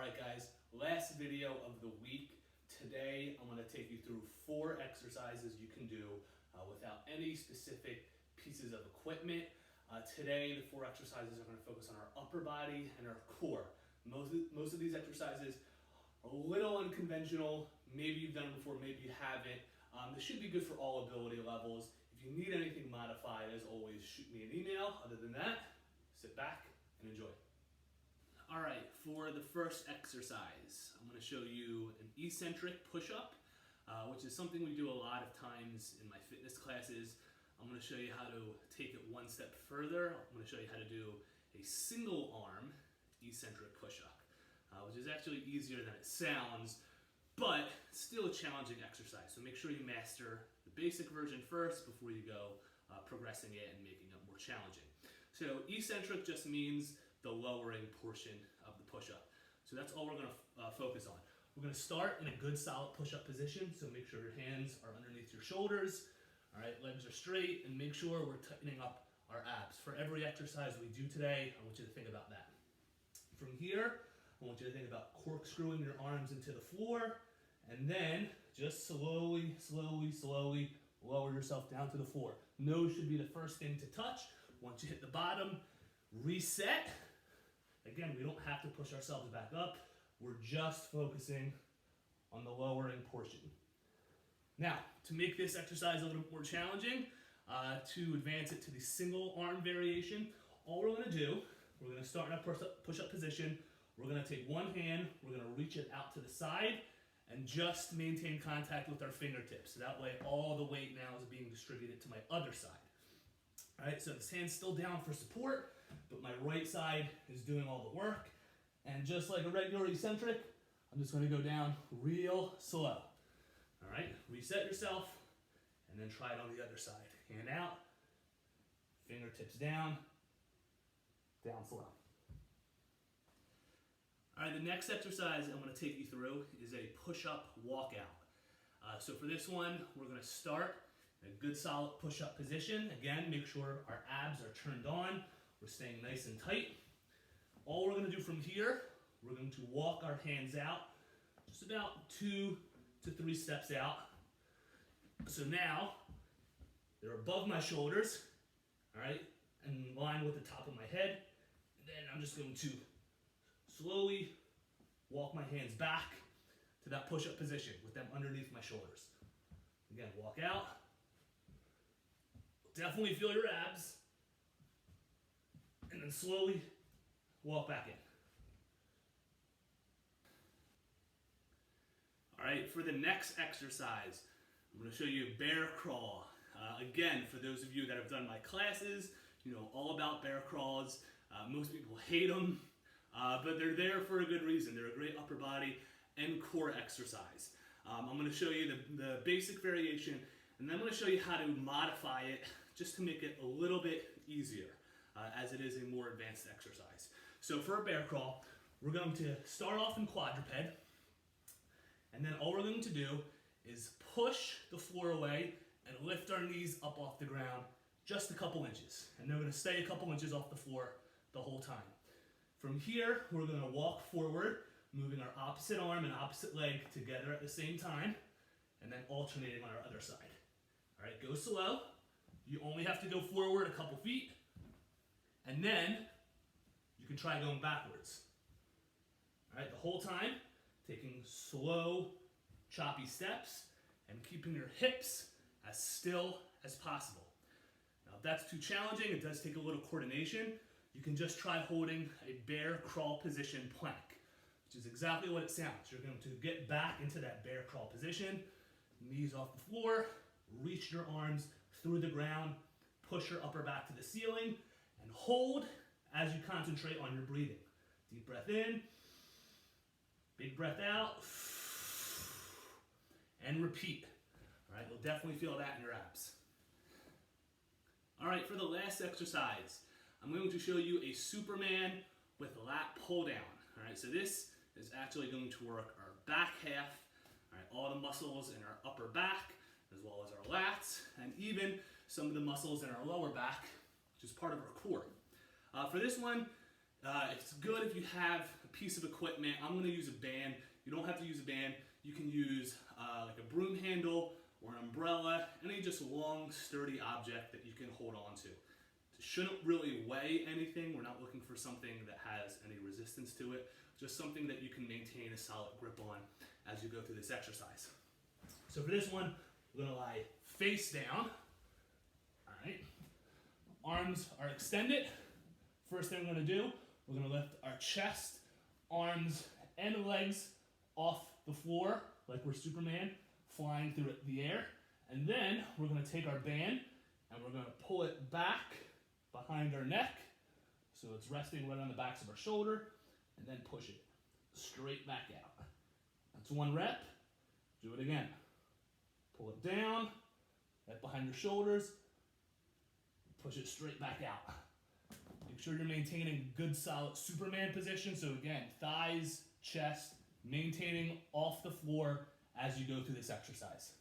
Alright guys, last video of the week. Today I'm going to take you through 4 exercises you can do without any specific pieces of equipment. Today the 4 exercises are going to focus on our upper body and our core. Most of these exercises are a little unconventional. Maybe you've done them before, maybe you haven't. This should be good for all ability levels. If you need anything modified, as always, shoot me an email. Other than that, sit back and enjoy. All right, for the first exercise, I'm going to show you an eccentric push-up, which is something we do a lot of times in my fitness classes. I'm going to show you how to take it one step further. I'm going to show you how to do a single arm eccentric push-up, which is actually easier than it sounds, but still a challenging exercise. So make sure you master the basic version first before you go progressing it and making it more challenging. So eccentric just means the lowering portion of the push-up. So that's all we're going to focus on. We're going to start in a good solid push-up position, so make sure your hands are underneath your shoulders. All right, legs are straight, and make sure we're tightening up our abs. For every exercise we do today, I want you to think about that. From here, I want you to think about corkscrewing your arms into the floor, and then just slowly lower yourself down to the floor. Nose should be the first thing to touch. Once you hit the bottom, reset. Again, we don't have to push ourselves back up. We're just focusing on the lowering portion. Now, to make this exercise a little more challenging, to advance it to the single arm variation, all we're going to do, we're going to start in a push-up position. We're going to take one hand, we're going to reach it out to the side, and just maintain contact with our fingertips. So that way, all the weight now is being distributed to my other side. All right, so this hand's still down for support, but my right side is doing all the work. And just like a regular eccentric, I'm just going to go down real slow. All right, reset yourself, and then try it on the other side. Hand out, fingertips down, down slow. All right, the next exercise I'm going to take you through is a push-up walkout. So for this one, we're going to start in a good solid push-up position. Again, make sure our abs are turned on. We're staying nice and tight. All we're going to do from here, we're going to walk our hands out just about 2 to 3 steps out. So now they're above my shoulders, all right, in line with the top of my head. And then I'm just going to slowly walk my hands back to that push-up position with them underneath my shoulders. Again, walk out. Definitely feel your abs. And then slowly walk back in. All right, for the next exercise, I'm going to show you a bear crawl. Again, for those of you that have done my classes, you know all about bear crawls. Most people hate them, but they're there for a good reason. They're a great upper body and core exercise. I'm going to show you the basic variation, and then I'm going to show you how to modify it just to make it a little bit easier, as it is a more advanced exercise. So for a bear crawl, we're going to start off in quadruped, and then all we're going to do is push the floor away and lift our knees up off the ground just a couple inches. And they're going to stay a couple inches off the floor the whole time. From here, we're going to walk forward, moving our opposite arm and opposite leg together at the same time, and then alternating on our other side. All right, go slow. You only have to go forward a couple feet, and then you can try going backwards. All right, the whole time, taking slow, choppy steps and keeping your hips as still as possible. Now, if that's too challenging, it does take a little coordination. You can just try holding a bear crawl position plank, which is exactly what it sounds. You're going to get back into that bear crawl position, knees off the floor, reach your arms through the ground, push your upper back to the ceiling, and hold as you concentrate on your breathing. Deep breath in, big breath out, and repeat. All right, you'll definitely feel that in your abs. All right, for the last exercise, I'm going to show you a Superman with lat pull-down. All right, so this is actually going to work our back half, all right, all the muscles in our upper back, as well as our lats, and even some of the muscles in our lower back, which is part of our core. For this one, it's good if you have piece of equipment. I'm gonna use a band. You don't have to use a band. You can use like a broom handle or an umbrella, any just long, sturdy object that you can hold on to. It shouldn't really weigh anything. We're not looking for something that has any resistance to it, just something that you can maintain a solid grip on as you go through this exercise. So for this one, we're gonna lie face down. All right, arms are extended. First thing we're gonna do, we're gonna lift our chest, arms, and legs off the floor like we're Superman, flying through the air. And then we're gonna take our band and we're gonna pull it back behind our neck so it's resting right on the backs of our shoulder, and then push it straight back out. That's one rep. Do it again. Pull it down, right behind your shoulders, push it straight back out. Make sure you're maintaining good solid Superman position. So again, thighs, chest, maintaining off the floor as you go through this exercise.